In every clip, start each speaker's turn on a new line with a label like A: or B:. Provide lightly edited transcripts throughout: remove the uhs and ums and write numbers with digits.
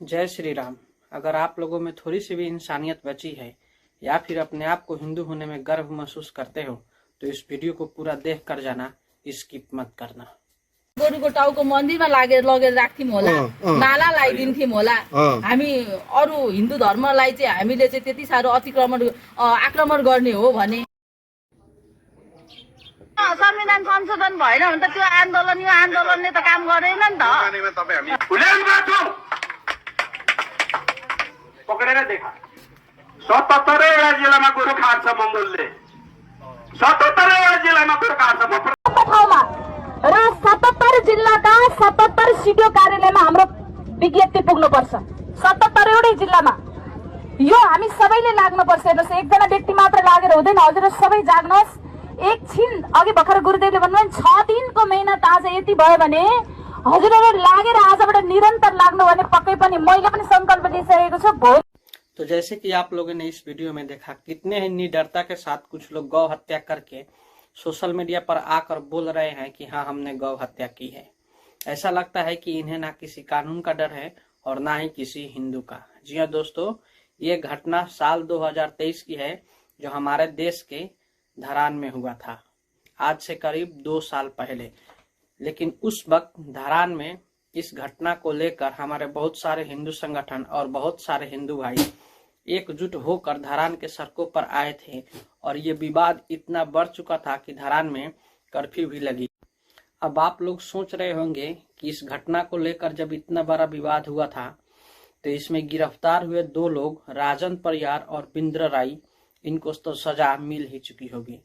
A: जय श्री राम। अगर आप लोगों में थोड़ी सी भी इंसानियत बची है या फिर अपने आप को हिंदू होने में गर्व महसूस करते हो तो इस वीडियो को पूरा देख कर जाना, स्किप मत करना।
B: गोरुको टाउको मन्दिरमा लगेर राख्थ्यौं होला, माला लगाइदिन्थ्यौं होला। हामी अरु हिन्दू धर्मलाई चाहिँ हामीले चाहिँ त्यति साह्रो आक्रमण गर्ने हो भने संविधान संशोधन भएन भने त त्यो आन्दोलनले त काम गरेन नि त।
C: पकडेर देखा 77 जिल्लामा गोरु खान्छ मंगोलले 77 जिल्लामा गोरु खान्छ
D: ठाउँमा र 77 जिल्लाका 77 सिडिओ कार्यालयमा हाम्रो विज्ञप्ति पुग्नुपर्छ। 77 वटै जिल्लामा यो हामी सबैले लाग्नुपर्छ। हेर्नुहोस्, एकजना व्यक्ति मात्र लागेर हुँदैन, हजुर सबै जाग्नुहोस्। एकछिन अघि भर्खर गुरुदेवले भन्नुभयो 6 दिनको मेहनत आज यति भयो भने हजुरहरु लागेर आजबाट निरन्तर लाग्नु भने पक्कै पनि मैले पनि संकल्प लिइसकेको छु।
A: तो जैसे कि आप लोगों ने इस वीडियो में देखा, कितने ही निडरता के साथ कुछ लोग गौ हत्या करके सोशल मीडिया पर आकर बोल रहे हैं कि हाँ हमने गौ हत्या की है। ऐसा लगता है कि इन्हें ना किसी कानून का डर है और ना ही किसी हिंदू का। जी हाँ दोस्तों, ये घटना साल 2023 की है जो हमारे देश के धरान में हुआ था, आज से करीब 2 साल पहले। लेकिन उस वक्त धरान में इस घटना को लेकर हमारे बहुत सारे हिंदू संगठन और बहुत सारे हिंदू भाई एकजुट होकर धरान के सड़कों पर आए थे और ये विवाद इतना बढ़ चुका था कि धरान में कर्फ्यू भी लगी। अब आप लोग सोच रहे होंगे कि इस घटना को लेकर जब इतना बड़ा विवाद हुआ था तो इसमें गिरफ्तार हुए 2 लोग राजन परियार और बिंद्र राय, इनको तो सजा मिल ही चुकी होगी।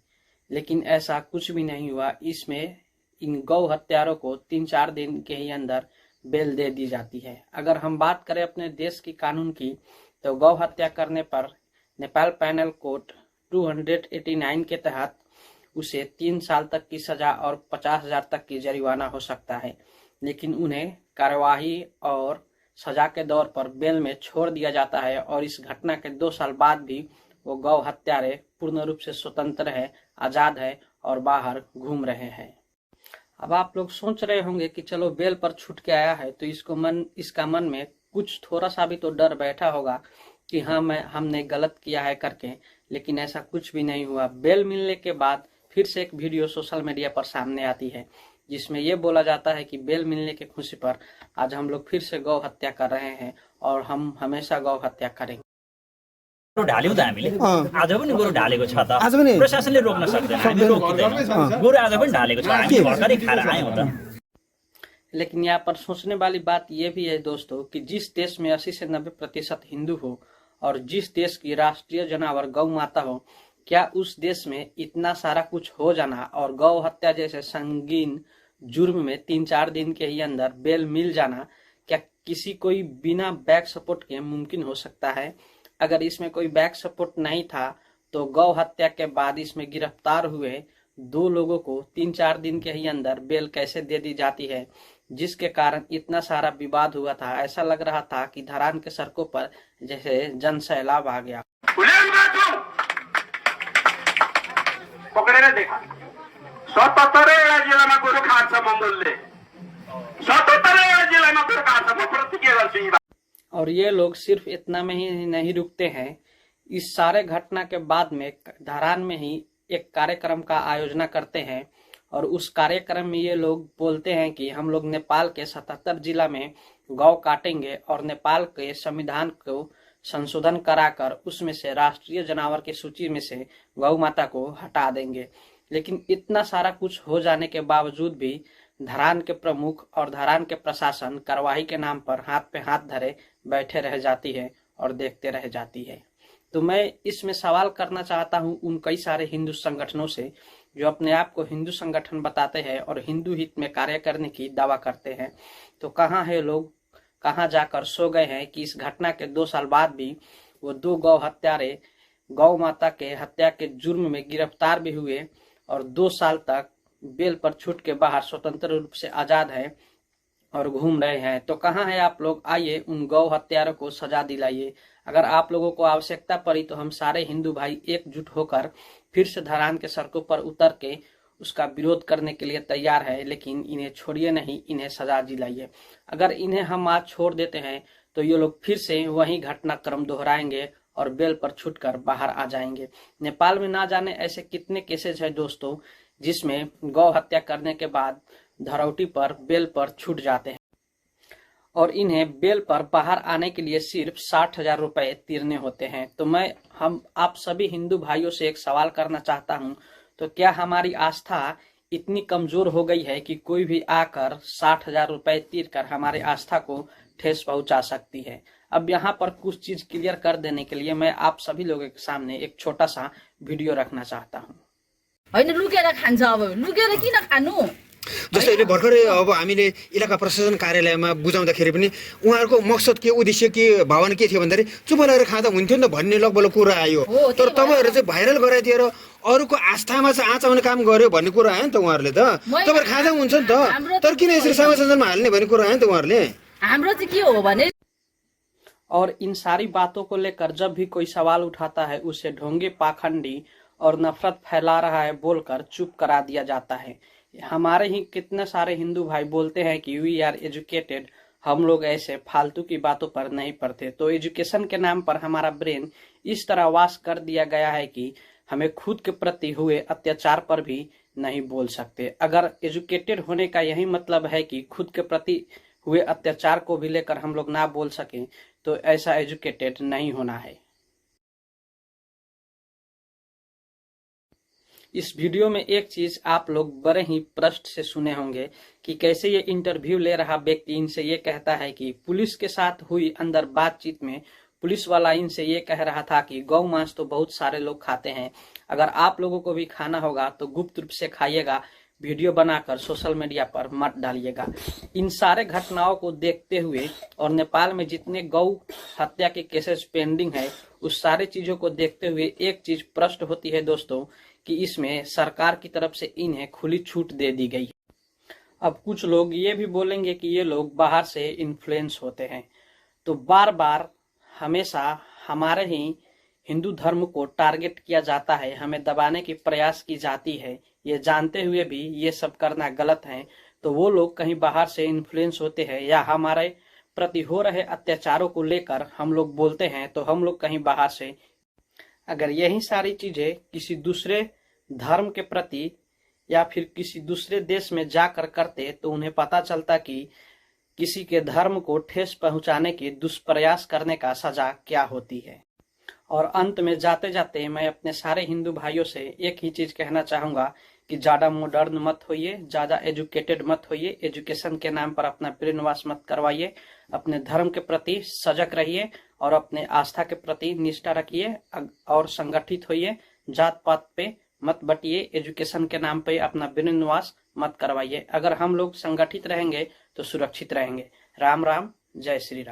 A: लेकिन ऐसा कुछ भी नहीं हुआ। इसमें इन गौ हत्यारों को 3-4 दिन के ही अंदर बेल दे दी जाती है। अगर हम बात करें अपने देश की कानून की तो गौ हत्या करने पर नेपाल पैनल कोड 289 के तहत उसे 3 साल तक की सजा और 50,000 तक की जरिमाना हो सकता है। लेकिन उन्हें कार्यवाही और सजा के दौर पर बेल में छोड़ दिया जाता है और इस घटना के 2 साल बाद भी वो गौ हत्यारे पूर्ण रूप से स्वतंत्र है, आजाद है और बाहर घूम रहे हैं। अब आप लोग सोच रहे होंगे कि चलो बेल पर छूट के आया है तो इसका मन में कुछ थोड़ा सा भी तो डर बैठा होगा कि हाँ हमने गलत किया है करके। लेकिन ऐसा कुछ भी नहीं हुआ। बेल मिलने के बाद फिर से एक वीडियो सोशल मीडिया पर सामने आती है जिसमें ये बोला जाता है कि बेल मिलने की खुशी पर आज हम लोग फिर से गौ हत्या कर रहे हैं और हम हमेशा गौ हत्या करेंगे।
E: ढाल्यौं त हामीले आज पनि गोरु ढालेको छ त प्रशासनले रोक्न सक्दैन, हामी रोकिँदैन। गोरु आज पनि ढालेको छ, हामी भर्खरै खाएर आयौं त।
A: लेकिन यहाँ पर सोचने वाली बात यह भी है दोस्तों कि जिस देश में 80 से 90% हिंदू हो और जिस देश की राष्ट्रीय जानवर गौ माता हो, क्या उस देश में इतना सारा कुछ हो जाना और गौ हत्या जैसे संगीन जुर्म में 3-4 दिन के ही अंदर बेल मिल जाना, क्या किसी कोई बिना बैक सपोर्ट के मुमकिन हो सकता है? अगर इसमें कोई बैक सपोर्ट नहीं था तो गौ हत्या के बाद इसमें गिरफ्तार हुए 2 लोगों को 3-4 दिन के ही अंदर बेल कैसे दे दी जाती है, जिसके कारण इतना सारा विवाद हुआ था। ऐसा लग रहा था कि धरान के सड़कों पर जैसे जन सैलाब आ गया।
C: पकडेर देखा 77 जिल्लामा गोरु खान्छ मंगोलले 77 जिल्लामा गोरु खान्छ। म प्रतिज्ञा गर्छु।
A: और ये लोग सिर्फ इतना में ही नहीं रुकते हैं। इस सारे घटना के बाद में धरान में ही एक कार्यक्रम का आयोजन करते हैं और उस कार्यक्रम में ये लोग बोलते हैं कि हम लोग नेपाल के 77 जिला में गौ काटेंगे और नेपाल के संविधान को संशोधन कराकर उसमें से राष्ट्रीय जानवर की सूची में से गौ माता को हटा देंगे। लेकिन इतना सारा कुछ हो जाने के बावजूद भी धरान के प्रमुख और धरान के प्रशासन कार्रवाई के नाम पर हाथ पे हाथ धरे बैठे रह जाती है और देखते रह जाती है। तो मैं इसमें सवाल करना चाहता हूं उन कई सारे हिंदू संगठनों से जो अपने आप को हिंदू संगठन बताते हैं और हिंदू हित में कार्य करने की दावा करते हैं। तो कहाँ है लोग, कहाँ जाकर सो गए हैं कि इस घटना के 2 साल बाद भी वो 2 गौ हत्यारे गौ माता के हत्या के जुर्म में गिरफ्तार भी हुए और 2 साल तक बेल पर छूट के बाहर स्वतंत्र रूप से आजाद है और घूम रहे हैं। तो कहाँ है आप लोग? आइए उन गौ हत्यारों को सजा दिलाइए। अगर आप लोगों को आवश्यकता पड़ी तो हम सारे हिंदू भाई एकजुट होकर फिर से धरान के सड़कों पर उतर के उसका विरोध करने के लिए तैयार है, लेकिन इन्हें छोड़िए नहीं, इन्हें सजा दिलाइए। अगर इन्हें हम आज छोड़ देते हैं तो ये लोग फिर से वही घटनाक्रम दोहराएंगे और बेल पर छूटकर बाहर आ जाएंगे। नेपाल में ना जाने ऐसे कितने केसेज है दोस्तों, जिसमें गौ हत्या करने के बाद धरौटी पर बेल पर छूट जाते हैं और इन्हें बेल पर बाहर आने के लिए सिर्फ 60,000 रुपए तीरने होते हैं। तो मैं आप सभी हिंदू भाइयों से एक सवाल करना चाहता हूं, तो क्या हमारी आस्था इतनी कमजोर हो गई है कि कोई भी आकर 60,000 रुपए तीर कर हमारे आस्था को ठेस पहुंचा सकती है? अब यहाँ पर कुछ चीज क्लियर कर देने के लिए मैं आप सभी लोगों के सामने एक छोटा सा वीडियो रखना चाहता हूँ।
B: होइन लुकेर खान्छ, अब लुकेर किन खानु?
F: जस्तै अहिले भर्खरै अब हामीले इलाका प्रशासन कार्यालयमा बुझाउँदाखेरि पनि उहाँहरूको मकसद के, उद्देश्य के, भावना के थियो भन्दाखेरि चुप लगाएर खाँदा हुन्थ्यो नि त भन्ने लगभग कुरा आयो। तर तपाईँहरू चाहिँ भाइरल गराइदिएर अरूको आस्थामा चाहिँ आँचाउने काम गर्यो भन्ने कुरा आयो नि त उहाँहरूले त। तपाईँहरू खाँदा हुन्छ नि त, तर किन यसरी समाज सञ्जालमा हाल्ने भन्ने कुरा आयो नि त उहाँहरूले।
B: हाम्रो चाहिँ के हो भने,
A: और इन सारी बातों को लेकर जब भी कोई सवाल उठाता है उसे ढोंगी, पाखंडी और नफरत फैला रहा है बोलकर चुप करा दिया जाता है। हमारे ही कितने सारे हिंदू भाई बोलते हैं कि वी आर एजुकेटेड, हम लोग ऐसे फालतू की बातों पर नहीं पढ़ते। तो एजुकेशन के नाम पर हमारा ब्रेन इस तरह वाश कर दिया गया है कि हमें खुद के प्रति हुए अत्याचार पर भी नहीं बोल सकते। अगर एजुकेटेड होने का यही मतलब है कि खुद के प्रति हुए अत्याचार को भी लेकर हम लोग ना बोल सकें, तो ऐसा एजुकेटेड नहीं होना है। इस वीडियो में एक चीज आप लोग बड़े ही प्रश्न से सुने होंगे कि कैसे ये इंटरव्यू ले रहा व्यक्ति इनसे ये कहता है कि पुलिस के साथ हुई अंदर बातचीत में पुलिस वाला इनसे ये कह रहा था कि गौ मांस तो बहुत सारे लोग खाते हैं, अगर आप लोगों को भी खाना होगा तो गुप्त रूप से खाइएगा, वीडियो बनाकर सोशल मीडिया पर मत डालिएगा। इन सारे घटनाओं को देखते हुए और नेपाल में जितने गौ हत्या के केसेस पेंडिंग है उस सारे चीजों को देखते हुए एक चीज प्रश्न होती है दोस्तों कि इसमें सरकार की तरफ से इन्हें खुली छूट दे दी गई है। अब कुछ लोग ये भी बोलेंगे कि ये लोग बाहर से इन्फ्लुएंस होते हैं, तो बार बार हमेशा हमारे ही हिंदू धर्म को टारगेट किया जाता है, हमें दबाने की प्रयास की जाती है। ये जानते हुए भी ये सब करना गलत है। तो वो लोग कहीं बाहर से इन्फ्लुएंस होते हैं या हमारे प्रति हो रहे अत्याचारों को लेकर हम लोग बोलते हैं, तो हम लोग कहीं बाहर से, अगर यही सारी चीजें किसी दूसरे धर्म के प्रति या फिर किसी दूसरे देश में जाकर करते तो उन्हें पता चलता कि किसी के धर्म को ठेस पहुंचाने के दुष्प्रयास करने का सजा क्या होती है। और अंत में जाते जाते मैं अपने सारे हिंदू भाइयों से एक ही चीज कहना चाहूंगा कि ज्यादा मॉडर्न मत होइए, ज्यादा एजुकेटेड मत होइए, एजुकेशन के नाम पर अपना ब्रेन वॉश मत करवाइए, अपने धर्म के प्रति सजग रहिए और अपने आस्था के प्रति निष्ठा रखिए और संगठित होइए। जात पात पे मत बटिए, एजुकेशन के नाम पे अपना ब्रेन वॉश मत करवाइए। अगर हम लोग संगठित रहेंगे तो सुरक्षित रहेंगे। राम राम, जय श्री राम।